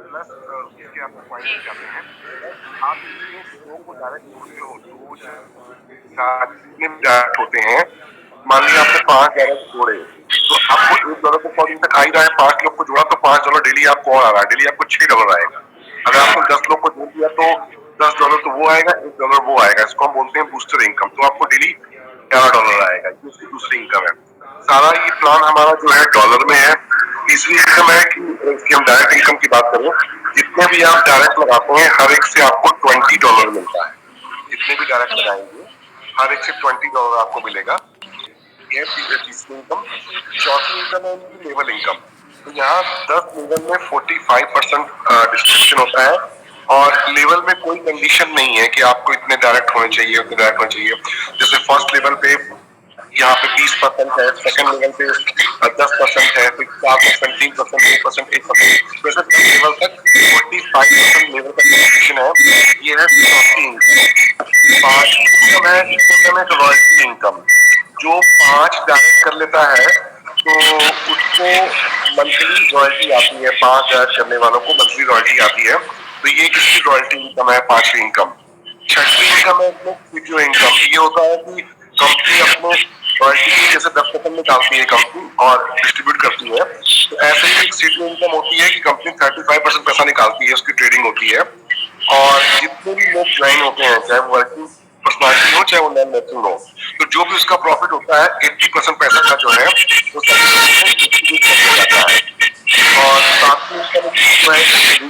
Plus उसके आपको point मिल जाते हैं। आप इसमें लोगों को डायरेक्ट जोड़ते हो तो जितने भी डायरेक्ट होते हैं, मान लिया आपने 5 डायरेक्ट जोड़े तो आपको $1 को कॉल तक आ ही रहा है। 5 लोग को जोड़ा तो $5 डेली आपको और आ रहा है, डेली आपको $6 आएगा। अगर आपने 10 लोग को जोड़ दिया तो $10 तो वो आएगा, $1 वो आएगा। इसको हम बोलते हैं बूस्टर इनकम। तो आपको डेली $11 आएगा, ये उसकी दूसरी इनकम है। सारा ये प्लान हमारा जो है डॉलर में है। तीसरी इनकम है कि हम डायरेक्ट इनकम की बात करें, जितने भी आप डायरेक्ट लगाते हैं हर एक से आपको $20 मिलता है। जितने भी डायरेक्ट लगाएंगे हर एक से $20 आपको मिलेगा। ये तीसरी इनकम। चौथी इनकम है लेवल इनकम। तो यहाँ 10 लेवल में 45% डिस्ट्रीब्यूशन होता है और लेवल में कोई कंडीशन नहीं है कि आपको इतने डायरेक्ट होने चाहिए, उतने डायरेक्ट होने चाहिए। जैसे फर्स्ट लेवल पे यहाँ पे 20% है, सेकंड लेवल पे 10% है, फिर 4%, 3%, 2%, 1%, वैसे 10 लेवल तक 45% लेवल का डिस्ट्रीब्यूशन है। ये है चौथी इनकम। पांचवी इनकम है रॉयल्टी इनकम। जो 5 डायरेक्ट कर लेता है तो उसको मंथली रॉयल्टी आती है। 5 डायरेक्ट करने वालों को मंथली रॉयल्टी आती है। तो ये किसकी रॉयल्टी इनकम है? पांचवी इनकम। छठी इनकम है वीडियो इनकम। ये होता है कि कंपनी अपने रॉयल्टी की जैसे 10% निकालती है कंपनी और डिस्ट्रीब्यूट करती है, तो ऐसे ही एक सीटू इनकम होती है कि कंपनी 35% पैसा निकालती है, उसकी ट्रेडिंग होती है और जितने भी लोग ज्वाइन होते हैं, चाहे वो वर्किंग पर्सनैलिटी हो चाहे वो नॉन वर्किंग हो, तो जो भी उसका प्रॉफिट होता है 80% पैसा का जो है वो डिस्ट्रीब्यूट कर दिया जाता है। और सातवीं इनकम जो है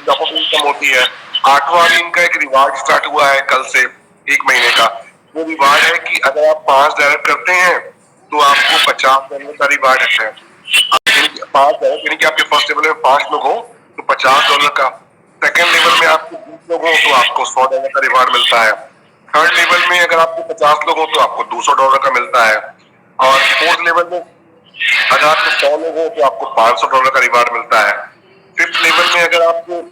टॉप अप इनकम होती है। आठवां दिन का एक रिवार्ड स्टार्ट हुआ है कल से 1 महीने का। वो रिवार्ड है कि अगर आप 5 डायरेक्ट करते हैं तो आपको $50 का रिवार्ड है। 5 डायरेक्ट यानी कि आपके फर्स्ट लेवल में 5 लोग हो तो $50 का, सेकंड लेवल में आपके 20 लोग हो तो आपको $100 का रिवार्ड मिलता है, थर्ड लेवल में अगर आपके 50 लोग हो तो आपको $200 का मिलता है और फोर्थ लेवल में अगर आपके 100 लोग हो तो आपको $500 का रिवार्ड मिलता है। फिफ्थ लेवल में अगर आपको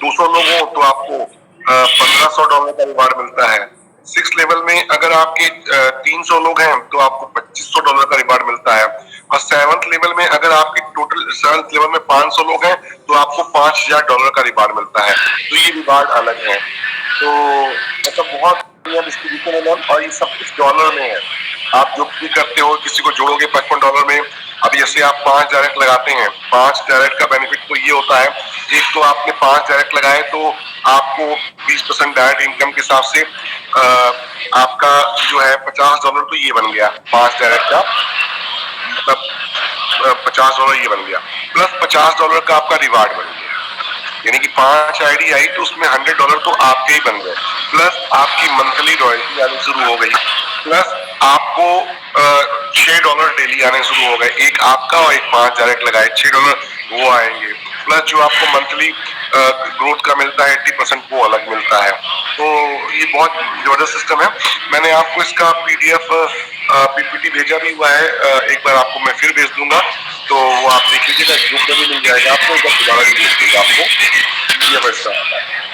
200 लोग हो तो आपको $1500 का रिवार्ड मिलता है। सिक्स लेवल में अगर आपके 300 लोग हैं तो आपको $2500 का रिवार्ड मिलता है और सेवंथ लेवल में अगर आपके टोटल सेवंथ लेवल में 500 लोग हैं तो आपको $5000 का रिवार्ड मिलता है। तो ये रिवार्ड अलग है। तो मतलब बहुत डिस्ट्रीब्यूशन है मैम और ये सब कुछ डॉलर में है। आप जो भी करते हो किसी को जोड़ोगे $55 में। अब जैसे आप 5 डायरेक्ट लगाते हैं, 5 डायरेक्ट का बेनिफिट तो ये होता है, एक तो आपने 5 डायरेक्ट लगाए तो आपको 20% डायरेक्ट इनकम के हिसाब से आपका जो है $50 तो ये बन गया 5 डायरेक्ट का, मतलब $50 ये बन गया, प्लस $50 का आपका रिवार्ड बन गया। यानी कि 5 आईडी आई तो उसमें $100 तो आपके ही बन गए, प्लस आपकी मंथली रॉयल्टी आनी शुरू हो गई, प्लस आपको $6 डेली आने शुरू हो गए। एक आपका और एक 5 डायरेक्ट लगाए $6 वो आएंगे, प्लस जो आपको मंथली ग्रोथ का मिलता है 80% वो अलग मिलता है। तो ये बहुत जबरदस्त सिस्टम है। मैंने आपको इसका PDF PPT भेजा भी हुआ है, एक बार आपको मैं फिर भेज दूंगा तो वो आप देख लीजिएगा, ग्रुप में भी मिल जाएगा आपको, एक बार दोबारा भी भेज दूंगा आपको PDF इसका।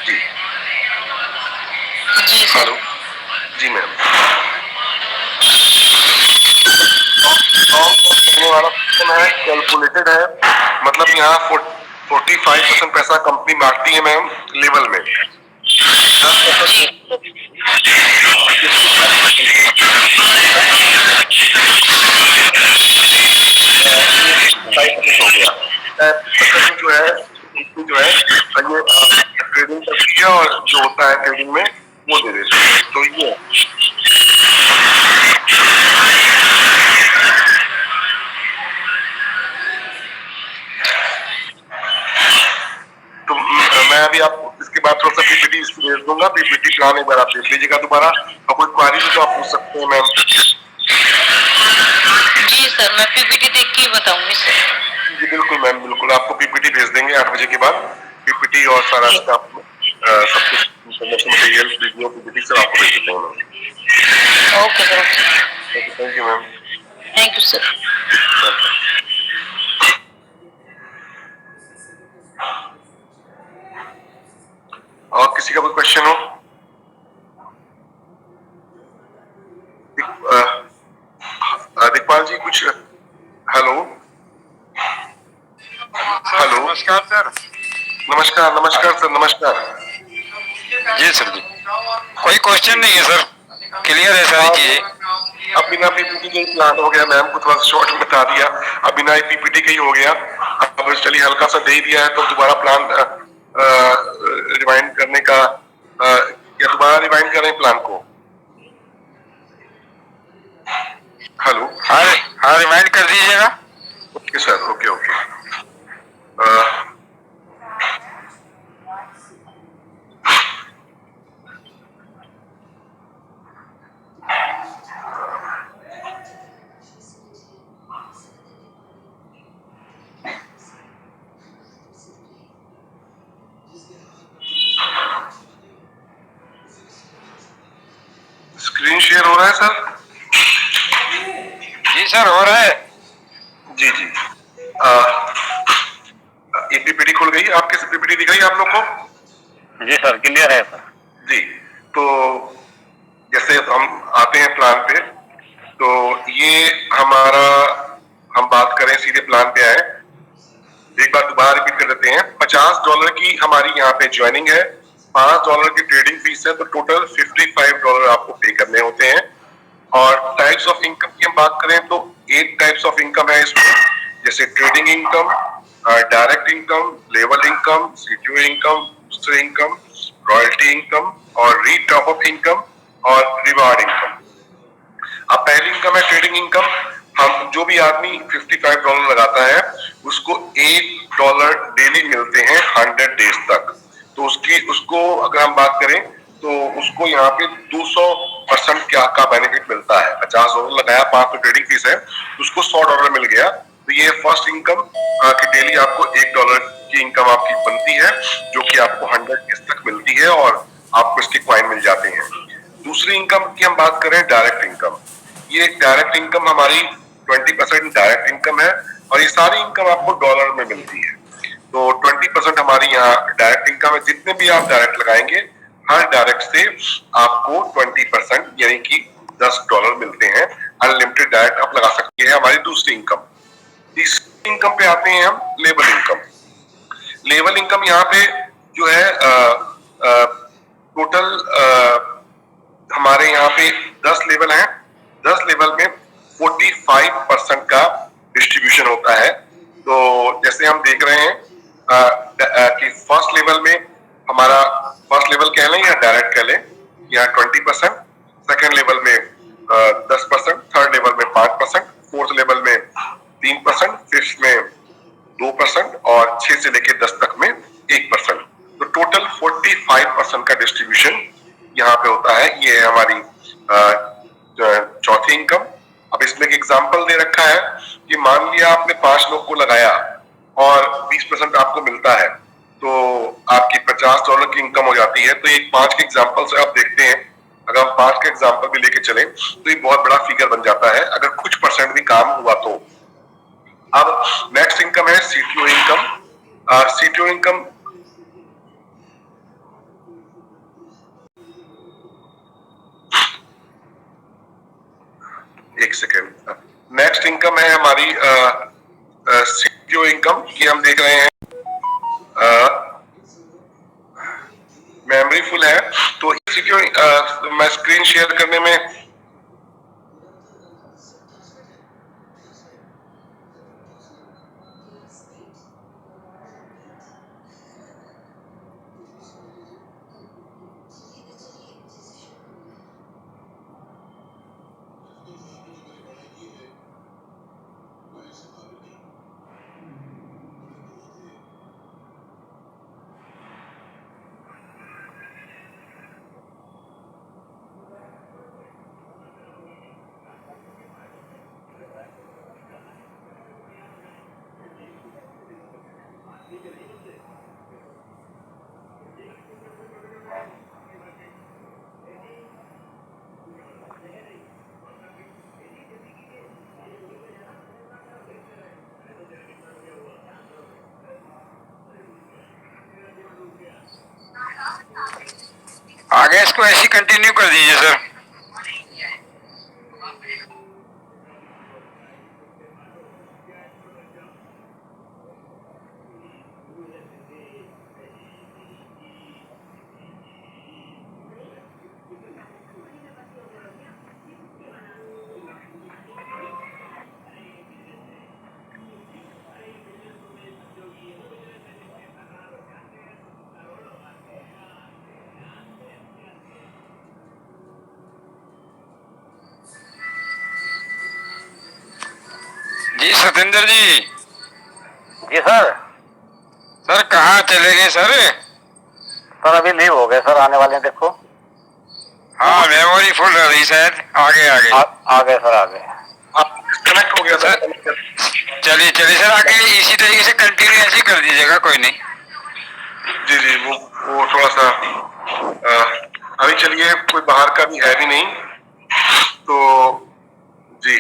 जी जी सर। हेलो जी मैम। करने वाला सिस्टम है, कैलकुलेटेड है, मतलब यहाँ 45% पैसा कंपनी बांटती है मैम लेवल में, 10% हो गया जो है जो है ये ट्रेडिंग करती है और जो होता है ट्रेडिंग में वो दे देती है। तो ये तो मैं अभी आपको इसके बाद थोड़ा सा PPT भेज दूंगा, PPT प्लान एक बार आप देख लीजिएगा दोबारा, और कोई क्वारी तो आप पूछ सकते हैं मैम। जी सर, मैं PPT देख के बताऊंगी सर। जी बिल्कुल मैम, बिल्कुल आपको PPT भेज देंगे 8 बजे के बाद। PPT और सारा स्टाफ सब कुछ इंफॉर्मेशन मटेरियल वीडियो PPT सब आपको भेज देते हैं ma'am. Okay sir. Thank you ma'am. Thank you sir. और किसी का कोई क्वेश्चन हो? दिखपाल जी कुछ, हेलो हेलो, नमस्कार सर। नमस्कार नमस्कार सर, नमस्कार। जी सर जी, कोई क्वेश्चन नहीं है सर, क्लियर है सारी चीजें। अब बिना पीपीटी के ही प्लान हो गया, मैम को थोड़ा शॉर्ट में बता दिया। अब बिना पीपीटी के ही हो गया। अब चलिए हल्का सा दे दिया है तो दोबारा प्लान रिवाइंड करने का या दोबारा रिवाइंड करें प्लान को। हेलो, हाँ हाँ, रिमाइंड कर दीजिएगा। Okay sir, okay okay. Screen share हो रहा है सर? जी सर, हो रहा है। जी जी। ये पीपीटी खुल गई, आपके पीपीटी दिख रही है आप लोग को? जी सर, क्लियर है सर। जी, तो जैसे हम आते हैं प्लान पे, तो ये हमारा, हम बात करें सीधे प्लान पे आए। एक बार दोबारा रिपीट कर देते हैं। $50 की हमारी यहाँ पे ज्वाइनिंग है, $5 की ट्रेडिंग फीस है, तो टोटल $55 आपको पे करने होते हैं। और टाइप्स ऑफ इनकम की हम बात करें तो 8 टाइप्स ऑफ इनकम है इसमें, जैसे trading income, direct income, level income, CTO income, booster income, royalty income और री टॉप अप इनकम और रिवार्ड इनकम। अब पहली इनकम है ट्रेडिंग इनकम। हम जो भी आदमी $55 लगाता है उसको $8 डेली मिलते हैं 100 डेज तक। तो उसको अगर हम बात करें तो उसको यहाँ पे 200% का बेनिफिट मिलता है। $50 लगाया, 500 ट्रेडिंग फीस है, उसको $100 मिल गया। तो ये फर्स्ट इनकम कि डेली आपको $1 की इनकम आपकी बनती है, जो कि आपको 100 डेज तक मिलती है और आपको इसके क्वाइन मिल जाते हैं। दूसरी इनकम की हम बात करें डायरेक्ट इनकम। ये डायरेक्ट इनकम हमारी 20% डायरेक्ट इनकम है और ये सारी इनकम आपको डॉलर में मिलती है। तो 20% हमारी यहाँ डायरेक्ट इनकम है। जितने भी आप डायरेक्ट लगाएंगे, हर डायरेक्ट से आपको 20% यानी कि $10 मिलते हैं। अनलिमिटेड डायरेक्ट आप लगा सकते हैं। हमारी दूसरी इनकम। तीसरी इनकम पे आते हैं हम, लेवल इनकम। लेवल इनकम यहाँ पे जो है टोटल हमारे यहाँ पे 10 लेवल हैं। 10 लेवल में 45% का डिस्ट्रीब्यूशन होता है। तो जैसे हम देख रहे हैं कि फर्स्ट लेवल में हमारा, फर्स्ट लेवल कह लें या डायरेक्ट कह लें, यहाँ 20%, सेकेंड लेवल में 10%, थर्ड लेवल में 5%, फोर्थ लेवल में 3%, फिफ्थ में 2% और 6 से लेकर 10 तक में 1%। तो टोटल 45% का डिस्ट्रीब्यूशन यहाँ पे होता है। ये है हमारी चौथी इनकम। अब इसमें एक एग्जांपल दे रखा है कि मान लिया आपने 5 लोग को लगाया और 20% आपको मिलता है, तो आपकी $50 की इनकम हो जाती है। तो एक 5 के एग्जांपल से आप देखते हैं, अगर हम 5 के एग्जांपल भी लेके चले तो ये बहुत बड़ा फिगर बन जाता है अगर कुछ परसेंट भी काम हुआ तो। अब नेक्स्ट इनकम है सीटीओ इनकम। सीटीओ इनकम एक सेकेंड। नेक्स्ट इनकम है हमारी सीटीओ इनकम की हम देख रहे हैं। मेमोरी फुल है तो सीटीओ मैं स्क्रीन शेयर करने में आगे इसको ऐसे कंटिन्यू कर दीजिए सर। जी सतेंद्र जी। जी सर। सर कहाँ चले गए सर? सर अभी लीव हो गए सर, आने वाले हैं देखो। हाँ मेमोरी फुल रही शायद, आगे आगे आ गए सर, आ गए। कनेक्ट हो गया सर। चलिए चलिए सर, आगे इसी तरीके से कंटिन्यू ऐसे कर दीजिएगा, कोई नहीं। जी जी, वो थोड़ा सा अभी चलिए, कोई बाहर का भी है भी नहीं तो जी।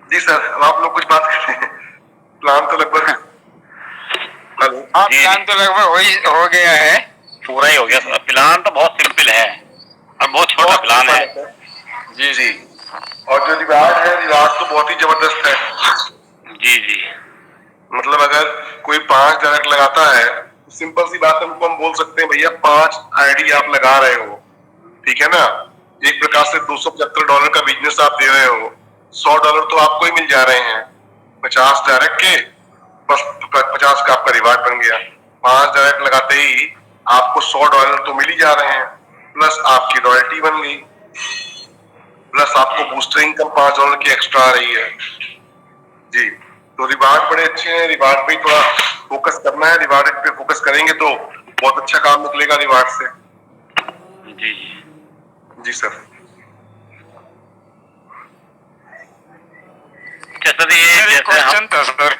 जी सर, अब आप लोग कुछ बात करते हैं। प्लान तो लगभग हेलो, हाँ प्लान तो लगभग हो गया है, पूरा ही हो गया सर। प्लान तो बहुत सिंपल है और बहुत छोटा प्लान है। जी जी। और जो रिवार्ड है, रिवार्ड तो बहुत ही जबरदस्त है। जी जी। मतलब अगर कोई 5 डायरेक्ट लगाता है तो सिंपल सी बात है, उनको हम बोल सकते हैं भैया 5 आईडी आप लगा रहे हो, ठीक है ना। एक प्रकार से $275 का बिजनेस आप दे रहे हो, $100 तो आपको ही मिल जा रहे हैं। 50 डायरेक्ट के, बस 50 का आपका रिवार्ड बन गया। 5 डायरेक्ट लगाते ही आपको $100 तो मिल ही जा रहे हैं, प्लस आपकी रॉयल्टी बन गई, प्लस आपको बूस्टर इनकम $5 की एक्स्ट्रा आ रही है। जी, तो रिवार्ड बड़े अच्छे हैं। रिवार्ड पे थोड़ा फोकस करना है, रिवार्ड पे फोकस करेंगे तो बहुत अच्छा काम निकलेगा रिवार्ड से। जी जी सर। सर ये क्वेश्चन था सर।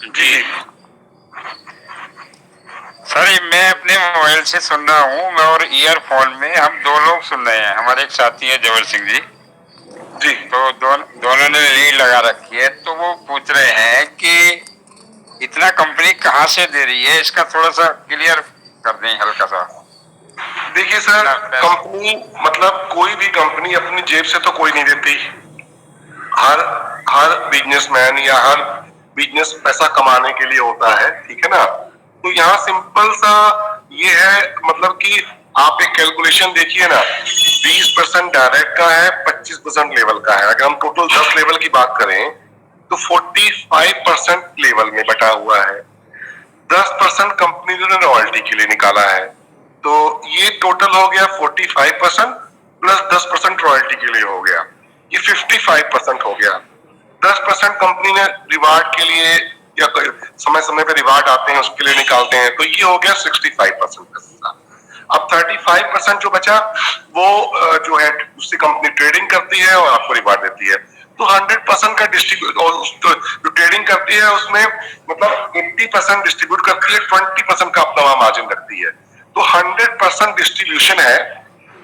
जी सर मैं अपने मोबाइल से सुन रहा हूँ, मैं और ईयरफोन में हम 2 लोग सुन रहे हैं। हमारे एक साथी है जबर सिंह जी जी। तो दोनों ने लीड लगा रखी है, तो वो पूछ रहे हैं कि इतना कंपनी कहाँ से दे रही है, इसका थोड़ा सा क्लियर कर दें हल्का सा। देखिए सर, कंपनी मतलब कोई भी कंपनी अपनी जेब से तो कोई नहीं देती। हर हर बिजनेसमैन या हर बिजनेस पैसा कमाने के लिए होता है, ठीक है ना। तो यहाँ सिंपल सा ये है, मतलब कि आप एक कैलकुलेशन देखिए ना, 20% डायरेक्ट का है, 25% लेवल का है। अगर हम टोटल 10 लेवल की बात करें तो 45% लेवल में बटा हुआ है, 10% कंपनी ने रॉयल्टी के लिए निकाला है। तो ये टोटल हो गया 45% प्लस 10% रॉयल्टी के लिए हो गया, ये 55% हो गया। 10% कंपनी ने रिवार्ड के लिए या समय समय पे रिवार्ड आते हैं उसके लिए निकालते हैं, तो ये हो गया 65% का हिस्सा। अब 35% जो बचा वो जो है उससे कंपनी ट्रेडिंग करती है और आपको रिवार्ड देती है। तो 100% का डिस्ट्रीब्यूट, और जो ट्रेडिंग करती है उसमें मतलब 80% डिस्ट्रीब्यूट करती है, 20% का अपना मार्जिन रखती है। तो 100% डिस्ट्रीब्यूशन है।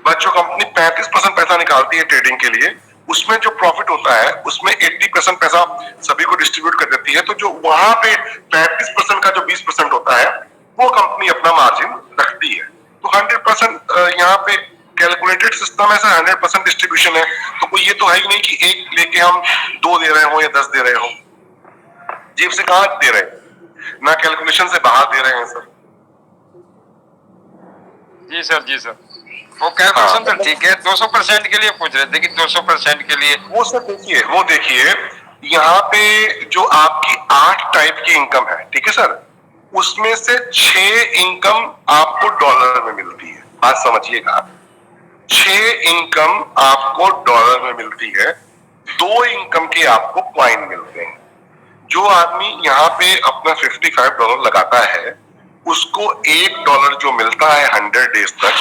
बस जो कंपनी 35% पैसा निकालती है ट्रेडिंग के लिए, उसमें जो प्रॉफिट होता है उसमें 80% पैसा सभी को डिस्ट्रीब्यूट कर देती है। तो जो वहां पे 35% का जो 20% होता है वो कंपनी अपना मार्जिन रखती है। तो 100% यहाँ पे कैलकुलेटेड सिस्टम है सर, 100% डिस्ट्रीब्यूशन है। तो कोई ये तो है ही नहीं कि एक लेके हम 2 दे रहे हो या 10 दे रहे हो, जेब से कहाँ दे रहे हैं, ना कैलकुलेशन से बाहर दे रहे हैं सर। जी सर, जी सर, वो कैलकुलेशन तो ठीक है। 200% के लिए पूछ रहे थे कि 200% के लिए वो सर देखिए, वो देखिए यहाँ पे जो आपकी 8 टाइप की इनकम है, ठीक है सर, उसमें से 6 इनकम आपको डॉलर में मिलती है। बात समझिएगा, 6 इनकम आपको डॉलर में मिलती है, 2 इनकम के आपको कॉइन मिलते हैं। जो आदमी यहाँ पे अपना $55 लगाता है उसको $1 जो मिलता है 100 डेज तक,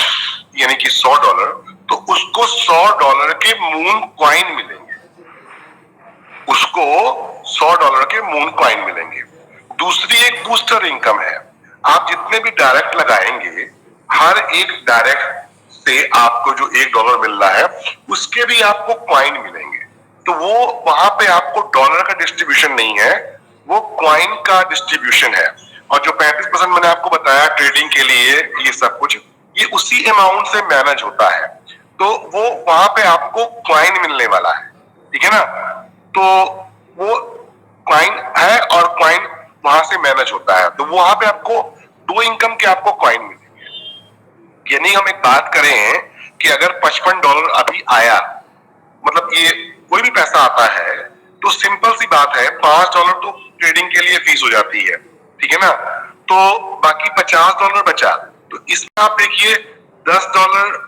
यानी कि $100, तो उसको $100 के मून कॉइन मिलेंगे, उसको $100 के मून कॉइन मिलेंगे। दूसरी एक बूस्टर इनकम है, आप जितने भी डायरेक्ट लगाएंगे हर एक डायरेक्ट से आपको जो $1 मिल रहा है उसके भी आपको कॉइन मिलेंगे। तो वो वहां पे आपको डॉलर का डिस्ट्रीब्यूशन नहीं है, वो कॉइन का डिस्ट्रीब्यूशन है। और जो 35% मैंने आपको बताया ट्रेडिंग के लिए ये सब कुछ, ये उसी अमाउंट से मैनेज होता है। तो वो वहां पे आपको कॉइन मिलने वाला है, ठीक है ना। तो वो कॉइन है और कॉइन वहां से मैनेज होता है, तो वहां पे आपको 2 इनकम के आपको कॉइन मिलेंगे। यानी हम एक बात करें कि अगर $55 अभी आया, मतलब ये कोई भी पैसा आता है तो सिंपल सी बात है $5 तो ट्रेडिंग के लिए फीस हो जाती है, ठीक है ना। तो बाकी $50 बचा, तो इसमें आप देखिए $10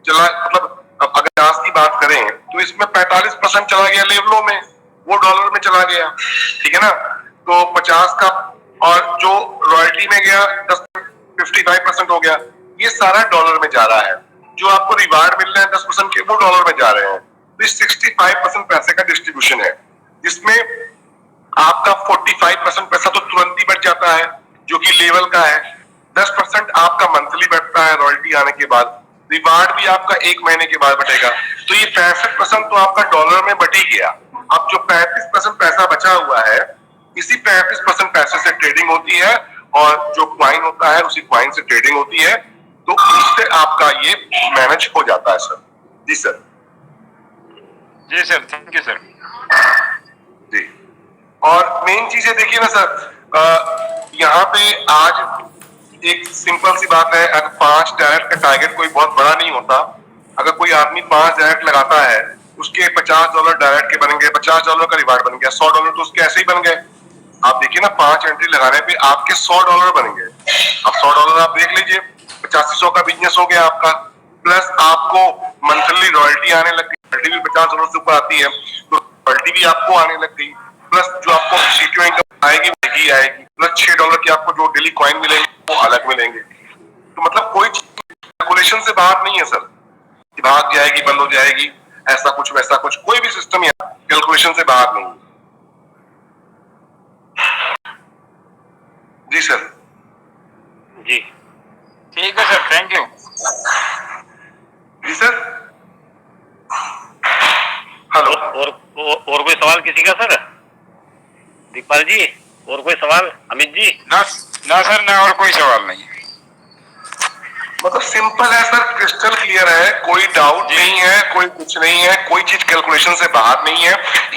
चला, मतलब अब अगर आज की बात करें तो इसमें 45% चला गया लेवलों में, वो डॉलर में चला गया, ठीक है ना। तो 50 का, और जो रॉयल्टी में गया 55% हो गया, ये सारा डॉलर में जा रहा है। जो आपको रिवार्ड मिल रहे हैं 10% के, वो डॉलर में जा रहे हैं। तो 65% पैसे का डिस्ट्रीब्यूशन है, जिसमें आपका 45% पैसा तो तुरंत ही बच जाता है जो कि लेवल का है। 10% आपका मंथली बढ़ता है रॉयल्टी आने के बाद, रिवार्ड भी आपका 1 महीने के बाद बटेगा। तो ये 65% तो आपका डॉलर में बट ही गया। अब जो 35% पैसा बचा हुआ है, इसी 35% पैसे से ट्रेडिंग होती है, और जो क्वाइन होता है उसी क्वाइन से ट्रेडिंग होती है। तो उससे आपका ये मैनेज हो जाता है सर। जी सर। जी सर, थैंक यू सर। जी, और मेन चीज है, देखिए ना सर, यहाँ पे आज एक सिंपल सी बात है, अगर 5 डायरेक्ट का टारगेट कोई बहुत बड़ा नहीं होता। अगर कोई आदमी 5 डायरेक्ट लगाता है, उसके $50 डायरेक्ट के बन गए, $50 का रिवार्ड बन गया, $100 तो उसके ऐसे ही बन गए। आप देखिए ना, 5 एंट्री लगाने पे आपके $100 बन गए। अब $100 आप देख लीजिए, 8500 का बिजनेस हो गया आपका। प्लस आपको मंथली रॉयल्टी आने लग गई, रॉयल्टी भी $50 से ऊपर आती है, तो रॉयल्टी भी आपको आने लग गई। प्लस जो आपको सीटीओ इनकम आएगी वही आएगी, प्लस $6 की आपको जो डेली कॉइन मिलेंगे वो अलग मिलेंगे। तो मतलब कोई कैलकुलेशन से बाहर नहीं है सर, कि भाग जाएगी, बंद हो जाएगी, ऐसा कुछ वैसा कुछ, कोई भी सिस्टम यहाँ कैलकुलेशन से बाहर नहीं है। जी सर। जी ठीक है सर, थैंक यू। जी सर। हेलो। और कोई सवाल किसी का सर? दीपाल जी, और कोई सवाल? अमित जी? ना सर, ना और कोई सवाल नहीं। मतलब सिंपल है सर, क्रिस्टल क्लियर है, कोई डाउट नहीं है, कोई कुछ नहीं है, कोई चीज कैलकुलेशन से बाहर नहीं है,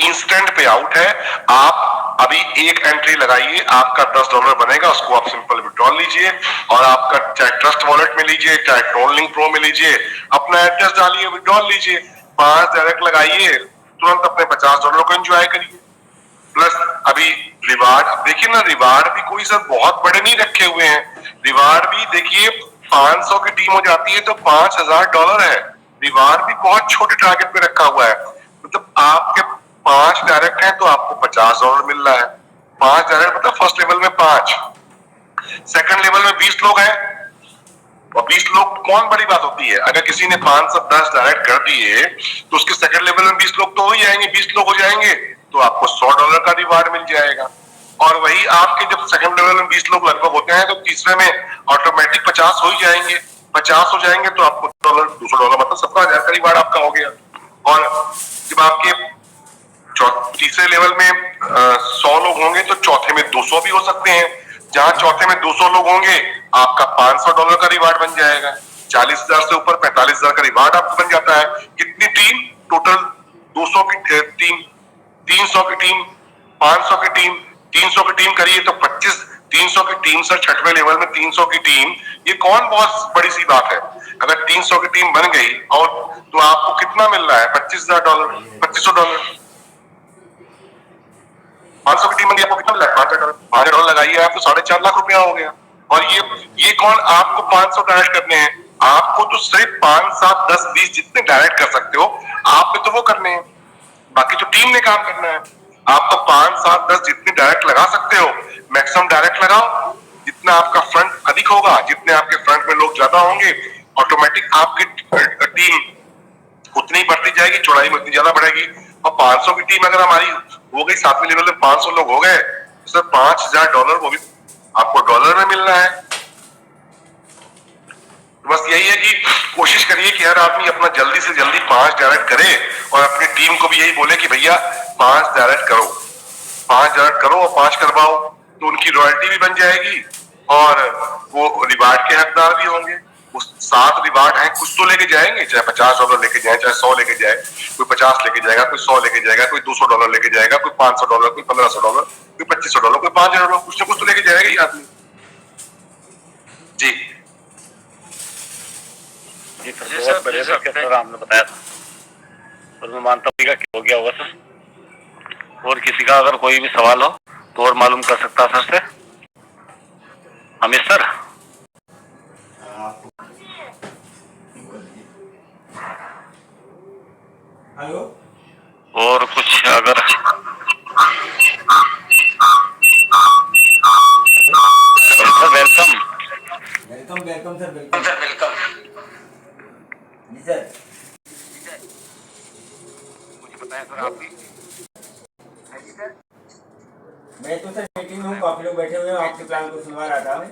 इंस्टेंट पे आउट है। आप अभी एक एंट्री लगाइए, आपका $10 बनेगा, उसको आप सिंपल विड्रॉल लीजिए, और आपका चाहे ट्रस्ट वॉलेट में लीजिए, चाहे ट्रोलिंग प्रो में लीजिए, अपना एड्रेस डालिए, विड्रॉल लीजिए, 5 डायरेक्ट लगाइए, तुरंत अपने $50 को एंजॉय करिए। प्लस अभी रिवार्ड, अब देखिए ना, रिवार्ड भी कोई सर बहुत बड़े नहीं रखे हुए हैं। रिवार्ड भी देखिए 500 की टीम हो जाती है तो $5000 है। रिवार्ड भी बहुत छोटे टारगेट पे रखा हुआ है। मतलब आपके 5 डायरेक्ट हैं तो आपको $50 मिल रहा है। 5 डायरेक्ट मतलब फर्स्ट लेवल में 5, सेकंड लेवल में 20 लोग हैं, और 20 लोग कौन बड़ी बात होती है। अगर किसी ने 510 डायरेक्ट कर दिए तो उसके सेकंड लेवल में 20 लोग तो हो ही जाएंगे, 20 लोग हो जाएंगे तो आपको $100 का रिवार्ड मिल जाएगा। और वही आपके जब सेकंड लेवल में 20 लोग लगभग होते हैं तो तीसरे में ऑटोमेटिक 50 हो ही जाएंगे। 50 हो जाएंगे तो आपको $200, मतलब 17,000 का रिवार्ड आपका हो गया। और जब आपके तीसरे लेवल में 100 लोग होंगे तो चौथे में 200 भी हो सकते हैं। जहां चौथे में 200 लोग होंगे, आपका $500 का रिवार्ड बन जाएगा। 40,000 से ऊपर 45,000 का रिवार्ड आपको बन जाता है। कितनी टीम टोटल? 200 की टीम, 300 की टीम, 500 की टीम, 300 की टीम करिए तो 25, 300 की टीम सर, 6वें लेवल में 300 की टीम, ये कौन बहुत बड़ी सी बात है। अगर 300 की टीम बन गई और तो आपको कितना मिल रहा है? $25,000, $2500। 500 की टीम बन गई, आपको कितना मिल रहा है? $5,000 लगाइए आप तो ₹4.5 लाख रुपया हो गया। और ये कौन आपको 500 डायरेक्ट करने हैं? आपको तो सिर्फ 5, 7, 10, 20 जितने डायरेक्ट कर सकते हो आप पे तो वो करने हैं, बाकी तो टीम ने काम करना है। आप तो 5, 7, 10 जितने डायरेक्ट लगा सकते हो, मैक्सिमम डायरेक्ट लगाओ। जितना आपका फ्रंट अधिक होगा, जितने आपके फ्रंट में लोग ज्यादा होंगे, ऑटोमेटिक आपकी टीम उतनी बढ़ती जाएगी, चौड़ाई में उतनी ज्यादा बढ़ेगी। और 500 की टीम अगर हमारी हो गई, 7वें लेवल में 500 लोग हो गए, तो सर $5,000 वो भी आपको डॉलर में मिल रहा है। तो बस यही है कि कोशिश करिए कि हर आदमी अपना जल्दी से जल्दी 5 डायरेक्ट करे, और अपनी टीम को भी यही बोले कि भैया 5 डायरेक्ट करो, 5 डायरेक्ट करो और 5 करवाओ, तो उनकी रॉयल्टी भी बन जाएगी और वो रिवार्ड के हकदार भी होंगे। वो 7 रिवार्ड हैं, कुछ तो लेके जाएंगे, चाहे $50 लेके जाए, चाहे 100 लेके जाए। कोई 50 लेके जाएगा, कोई 100 लेके जाएगा, कोई $200 लेके जाएगा, कोई $500, कोई $1,500, कोई $2,500, कोई $5,000, कुछ ना कुछ तो लेके जाएगा ही आदमी। जी जी सर, बहुत बढ़िया सर, आपने बताया था, और मैं मानता हूँ कि हो गया होगा सर। और किसी का अगर कोई भी सवाल हो तो और मालूम कर सकता सर से। अमित सर? हेलो। और कुछ अगर sir welcome. Welcome welcome sir, welcome. जी सर। कुछ बताएं सर आप भी। मैं तो सर मीटिंग में हूँ, काफी लोग बैठे हुए हैं, आपके प्लान को सुनवा रहा था मैं।